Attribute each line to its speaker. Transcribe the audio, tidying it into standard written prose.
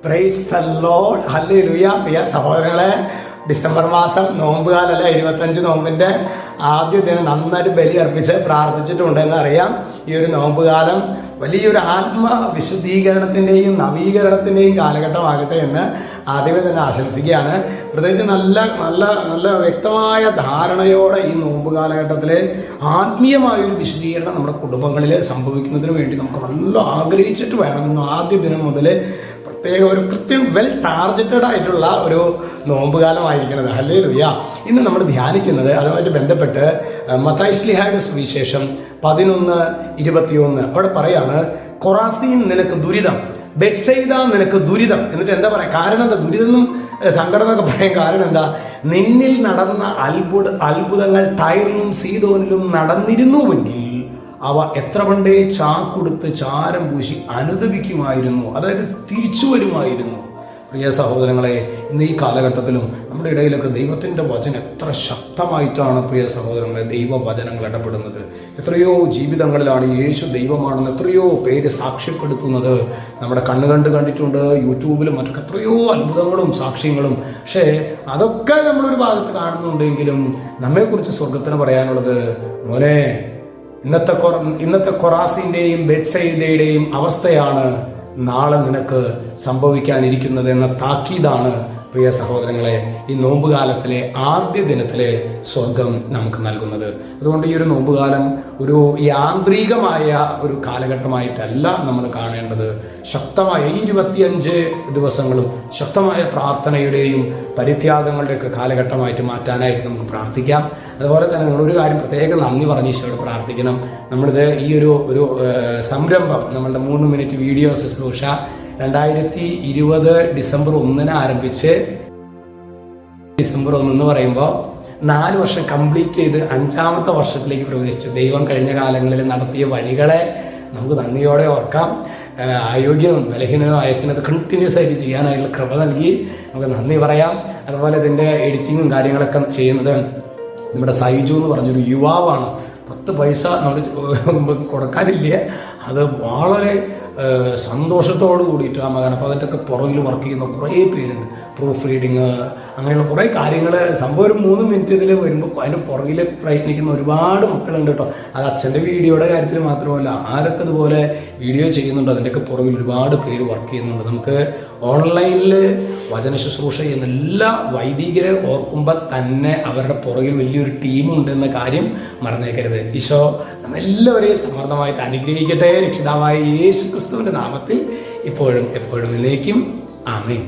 Speaker 1: Praise the Lord. Hallelujah. പ്രിയ സഹോദരങ്ങളെ, December മാസം നോമ്പുകാലല്ല, 25 നോമ്പിന്റെ ആദ്യ ദിനം നന്നായിട്ട് ബലി അർപ്പിച്ച് പ്രാർത്ഥിച്ചിട്ടുണ്ടെന്ന് അറിയാം. ഈ ഒരു നോമ്പുകാലം വലിയൊരു ആത്മവിശുദ്ധീകരണത്തിന്റെയും നവീകരണത്തിന്റെയും കാലഘട്ടമാകട്ടെ എന്ന് ആദ്യമേ തന്നെ ആശംസിക്കുകയാണ്. പ്രത്യേകിച്ച് നല്ല നല്ല നല്ല വ്യക്തമായ ധാരണയോടെ ഈ നോമ്പ് കാലഘട്ടത്തില് ആത്മീയമായ ഒരു വിശദീകരണം നമ്മുടെ കുടുംബങ്ങളിൽ സംഭവിക്കുന്നതിന് വേണ്ടി നമുക്ക് നല്ല ആഗ്രഹിച്ചിട്ട് വേണം ആദ്യ ദിനം മുതൽ പ്രത്യേക ഒരു കൃത്യം വെൽ ടാർഗറ്റഡ് ആയിട്ടുള്ള ഒരു നോമ്പുകാലമായിരിക്കുന്നത്. ഹല്ലേലൂയ. ഇന്ന് നമ്മൾ ധ്യാനിക്കുന്നത് അതുമായിട്ട് ബന്ധപ്പെട്ട് മത്തായി ശ്ലീഹായുടെ സുവിശേഷം 11:21. അവിടെ പറയാണ്, കൊറാസീൻ നിനക്ക് ദുരിതം, ബെത്സയിദ നിനക്ക് ദുരിതം. എന്നിട്ട് എന്താ പറയാ? കാരണം എന്താ? ദുരിതം സങ്കടം എന്നൊക്കെ പറയാൻ കാരണം എന്താ? നിന്നിൽ നടന്ന അത്ഭുതങ്ങൾ ടൈറിലും സീദോനിലും നടന്നിരുന്നുവെങ്കിൽ അവ എത്ര പണ്ടേ ചാക്കൊടുത്ത് ചാരം പൂശി അനുദപിക്കുമായിരുന്നു, അതായത് തിരിച്ചു വരുമായിരുന്നു. പ്രിയ സഹോദരങ്ങളെ, ഇന്ന് ഈ കാലഘട്ടത്തിലും നമ്മുടെ ഇടയിലൊക്കെ ദൈവത്തിന്റെ വചനം എത്ര ശക്തമായിട്ടാണ് പ്രിയ സഹോദരങ്ങളെ ദൈവവചനങ്ങൾ ഇടപെടുന്നത്. എത്രയോ ജീവിതങ്ങളിലാണ് യേശു ദൈവമാണെന്ന് എത്രയോ പേര് സാക്ഷ്യപ്പെടുത്തുന്നത് നമ്മുടെ കണ്ടിട്ടുണ്ട്. യൂട്യൂബിലും മറ്റൊക്കെ എത്രയോ അത്ഭുതങ്ങളും സാക്ഷ്യങ്ങളും. പക്ഷേ അതൊക്കെ നമ്മളൊരു ഭാഗത്ത് കാണുന്നുണ്ടെങ്കിലും നമ്മെക്കുറിച്ച് സ്വർഗത്തിന് പറയാനുള്ളത്, മോനെ, ഇന്നത്തെ കൊറാസിന്റെയും ബെത്സയിദയുടെയും അവസ്ഥയാണ് നാളെ നിനക്ക് സംഭവിക്കാനിരിക്കുന്നത് എന്ന താക്കീതാണ് പ്രിയ സഹോദരങ്ങളെ ഈ നോമ്പുകാലത്തിലെ ആദ്യ ദിനത്തിലെ സ്വർഗം നമുക്ക് നൽകുന്നത്. അതുകൊണ്ട് ഈ ഒരു നോമ്പുകാലം ഒരു യാന്ത്രികമായ ഒരു കാലഘട്ടമായിട്ടല്ല നമ്മൾ കാണേണ്ടത്. ശക്തമായ ഈ 25 ദിവസങ്ങളും ശക്തമായ പ്രാർത്ഥനയുടെയും പരിത്യാഗങ്ങളുടെയൊക്കെ കാലഘട്ടമായിട്ട് മാറ്റാനായിട്ട് നമുക്ക് പ്രാർത്ഥിക്കാം. അതുപോലെ തന്നെ നിങ്ങളൊരു കാര്യം പ്രത്യേകം നന്ദി പറഞ്ഞ് ഈശോയോട് പ്രാർത്ഥിക്കണം. നമ്മളിത് ഈ ഒരു സംരംഭം, നമ്മളുടെ 3 മിനിറ്റ് വീഡിയോ ശുശ്രൂഷ 2020 ഡിസംബർ 1 ആരംഭിച്ച് ഡിസംബർ 1 എന്ന് പറയുമ്പോൾ 4 വർഷം കംപ്ലീറ്റ് ചെയ്ത് 5ാമത്തെ വർഷത്തിലേക്ക് പ്രവേശിച്ചു. ദൈവം കഴിഞ്ഞ കാലങ്ങളിൽ നടത്തിയ വഴികളെ നമുക്ക് നന്ദിയോടെ ഓർക്കാം. അയോഗ്യനും ബലഹീനനും അയച്ചിനത് കണ്ടിന്യൂസ് ആയിട്ട് ചെയ്യാനായിട്ടുള്ള കൃപ നൽകി നമുക്ക് നന്ദി പറയാം. അതുപോലെ ഇതിന്റെ എഡിറ്റിങ്ങും കാര്യങ്ങളൊക്കെ ചെയ്യുന്നത് നമ്മുടെ സൈജു എന്ന് പറഞ്ഞൊരു യുവാവാണ്. 10 പൈസ നമ്മൾ കൊടുക്കാനില്ല. അത് വളരെ സന്തോഷത്തോട് കൂടിയിട്ട് ആ മകൻ. അപ്പോൾ അതിൻ്റെയൊക്കെ പുറകിൽ വർക്ക് ചെയ്യുന്ന കുറേ പേരുണ്ട്. പ്രൂഫ് റീഡിങ്, അങ്ങനെയുള്ള കുറേ കാര്യങ്ങൾ. സംഭവം ഒരു 3 മിനിറ്റ് ഇതിൽ വരുമ്പോൾ അതിൻ്റെ പുറകിൽ പ്രയത്നിക്കുന്ന ഒരുപാട് മക്കളുണ്ട് കേട്ടോ. അത് അച്ഛൻ്റെ വീഡിയോയുടെ കാര്യത്തിൽ മാത്രമല്ല, ആരൊക്കെ ഇതുപോലെ വീഡിയോ ചെയ്യുന്നുണ്ട് അതിൻ്റെയൊക്കെ പുറകിൽ ഒരുപാട് പേര് വർക്ക് ചെയ്യുന്നുണ്ട്. നമുക്ക് ഓൺലൈനിൽ വചന ശുശ്രൂഷ ചെയ്യുന്ന എല്ലാ വൈദികരെ ഓർക്കുമ്പോൾ തന്നെ അവരുടെ പുറകിൽ വലിയൊരു ടീമുണ്ട് എന്ന കാര്യം മറന്നേക്കരുത്. ഈശോ നമ്മെല്ലാവരെയും സമർത്ഥമായിട്ട് അനുഗ്രഹിക്കട്ടെ. രക്ഷിതാവായ യേശു ക്രിസ്തുവിന്റെ നാമത്തിൽ ഇപ്പോഴും എപ്പോഴും എന്നേക്കും ആമേൻ.